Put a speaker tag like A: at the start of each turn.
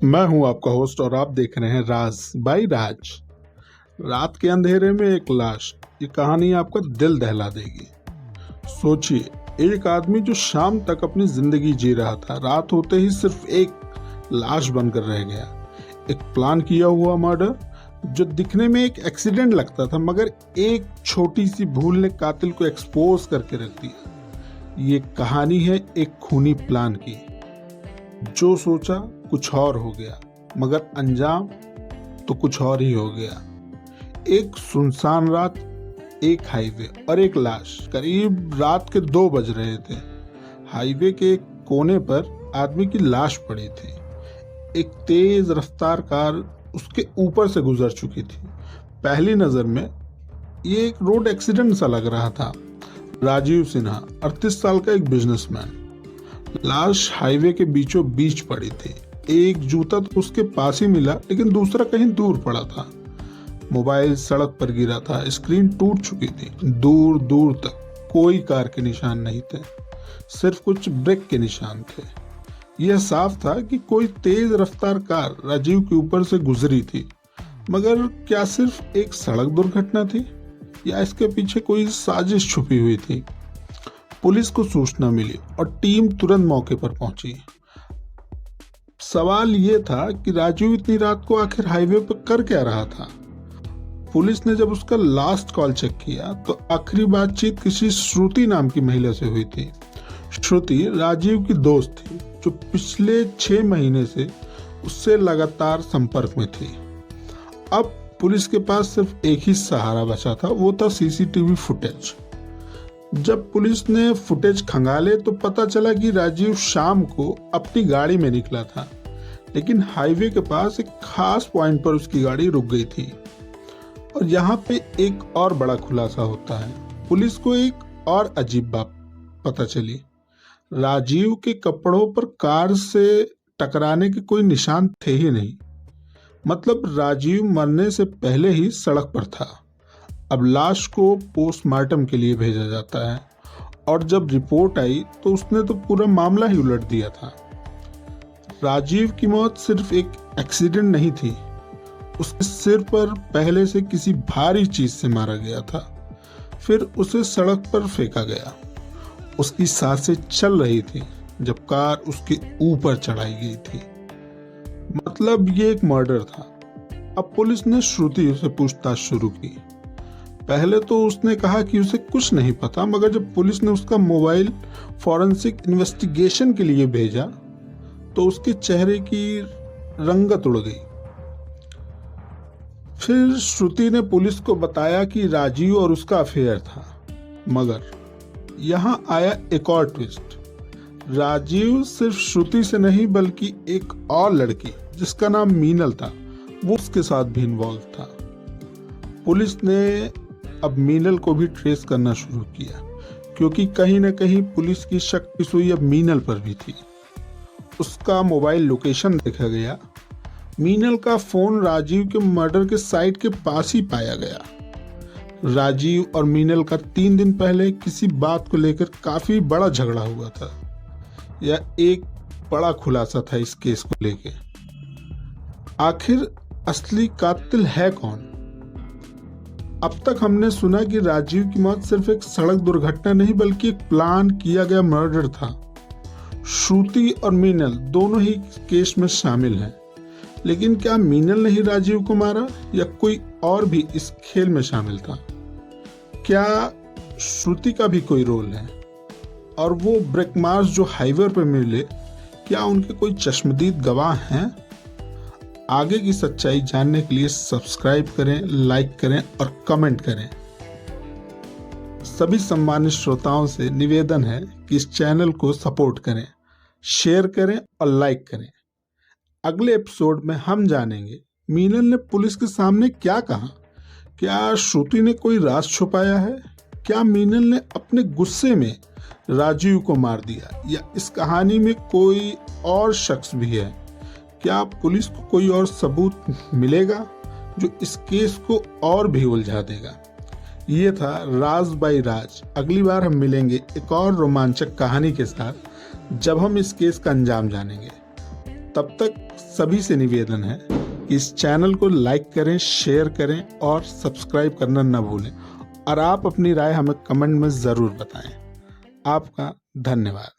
A: मैं हूं आपका होस्ट और आप देख रहे हैं राज बाई राज। रात के अंधेरे में एक लाश, ये कहानी आपका दिल दहला देगी। सोचिए, एक आदमी जो शाम तक अपनी जिंदगी जी रहा था, रात होते ही सिर्फ एक लाश बनकर रह गया। एक प्लान किया हुआ मर्डर जो दिखने में एक एक्सीडेंट लगता था, मगर एक छोटी सी भूल ने कातिल को एक्सपोज करके रख दिया। ये कहानी है एक खूनी प्लान की। जो सोचा कुछ और हो गया, मगर अंजाम तो कुछ और ही हो गया। एक सुनसान रात, एक हाईवे और एक लाश। करीब रात के 2 बज रहे थे। हाईवे के एक कोने पर आदमी की लाश पड़ी थी। एक तेज रफ्तार कार उसके ऊपर से गुजर चुकी थी। पहली नजर में ये एक रोड एक्सीडेंट सा लग रहा था। राजीव सिन्हा, 38 साल का एक बिजनेसमैन। लाश हाईवे के बीचों बीच पड़ी थी। एक जूता तो उसके पास ही मिला, लेकिन दूसरा कहीं दूर पड़ा था। मोबाइल सड़क पर गिरा था, स्क्रीन टूट चुकी थी। दूर दूर तक कोई कार के निशान नहीं थे, सिर्फ कुछ ब्रेक के निशान थे। यह साफ था कि कोई तेज रफ्तार कार राजीव के ऊपर से गुजरी थी। मगर क्या सिर्फ एक सड़क दुर्घटना थी या इसके पीछे कोई साजिश छुपी हुई थी? पुलिस को सूचना मिली और टीम तुरंत मौके पर पहुंची। सवाल यह था कि राजीव इतनी रात को आखिर हाईवे पर कर क्या रहा था। पुलिस ने जब उसका लास्ट कॉल चेक किया तो आखिरी बातचीत किसी श्रुति नाम की महिला से हुई थी। श्रुति राजीव की दोस्त थी, जो पिछले 6 महीने से उससे लगातार संपर्क में थी। अब पुलिस के पास सिर्फ एक ही सहारा बचा था, वो था सीसीटीवी फुटेज। जब पुलिस ने फुटेज खंगाले तो पता चला कि राजीव शाम को अपनी गाड़ी में निकला था, लेकिन हाईवे के पास एक खास पॉइंट पर उसकी गाड़ी रुक गई थी। और यहाँ पे एक और बड़ा खुलासा होता है। पुलिस को एक और अजीब बात पता चली। राजीव के कपड़ों पर कार से टकराने के कोई निशान थे ही नहीं। मतलब राजीव मरने से पहले ही सड़क पर था। अब लाश को पोस्टमार्टम के लिए भेजा जाता है, और जब रिपोर्ट आई तो उसने तो पूरा मामला ही उलट दिया था। राजीव की मौत सिर्फ एक एक्सीडेंट नहीं थी, उसके सिर पर पहले से किसी भारी चीज से मारा गया था। फिर उसे सड़क पर फेंका गया। उसकी सांसें चल रही थी जब कार उसके ऊपर चढ़ाई गई थी। मतलब ये एक मर्डर था। अब पुलिस ने श्रुति से पूछताछ शुरू की। पहले तो उसने कहा कि उसे कुछ नहीं पता, मगर जब पुलिस ने उसका मोबाइल फॉरेंसिक इन्वेस्टिगेशन के लिए भेजा तो उसके चेहरे की रंगत उड़ गई। फिर श्रुति ने पुलिस को बताया कि राजीव और उसका अफेयर था। मगर यहाँ आया एक और ट्विस्ट। राजीव सिर्फ श्रुति से नहीं, बल्कि एक और लड़की जिसका नाम मीनल था, वो उसके साथ भी इन्वॉल्व था। पुलिस ने अब मीनल को भी ट्रेस करना शुरू किया, क्योंकि कहीं न कहीं पुलिस की शक की सुई अब मीनल पर भी थी। उसका मोबाइल लोकेशन देखा गया। मीनल का फोन राजीव के मर्डर के साइट के पास ही पाया गया। राजीव और मीनल का 3 दिन पहले किसी बात को लेकर काफी बड़ा झगड़ा हुआ था। यह एक बड़ा खुलासा था इस केस को लेकर। आखिर असली कातिल है कौन? अब तक हमने सुना कि राजीव की मौत सिर्फ एक सड़क दुर्घटना नहीं, बल्कि एक प्लान किया गया मर्डर था। श्रुति और मीनल दोनों ही केस में शामिल हैं। लेकिन क्या मीनल ने ही राजीव को मारा, या कोई और भी इस खेल में शामिल था? क्या श्रुति का भी कोई रोल है? और वो ब्रेक मार्क्स जो हाईवे पर मिले, क्या उनके कोई चश्मदीद गवाह हैं? आगे की सच्चाई जानने के लिए सब्सक्राइब करें, लाइक करें और कमेंट करें। सभी सम्मानित श्रोताओं से निवेदन है कि इस चैनल को सपोर्ट करें, शेयर करें और लाइक करें। अगले एपिसोड में हम जानेंगे मीनल ने पुलिस के सामने क्या कहा। क्या श्रुति ने कोई राज छुपाया है? क्या मीनल ने अपने गुस्से में राजीव को मार दिया, या इस कहानी में कोई और शख्स भी है? क्या पुलिस को कोई और सबूत मिलेगा जो इस केस को और भी उलझा देगा? ये था राज बाई राज। अगली बार हम मिलेंगे एक और रोमांचक कहानी के साथ, जब हम इस केस का अंजाम जानेंगे। तब तक सभी से निवेदन है कि इस चैनल को लाइक करें, शेयर करें और सब्सक्राइब करना न भूलें। और आप अपनी राय हमें कमेंट में ज़रूर बताएं। आपका धन्यवाद।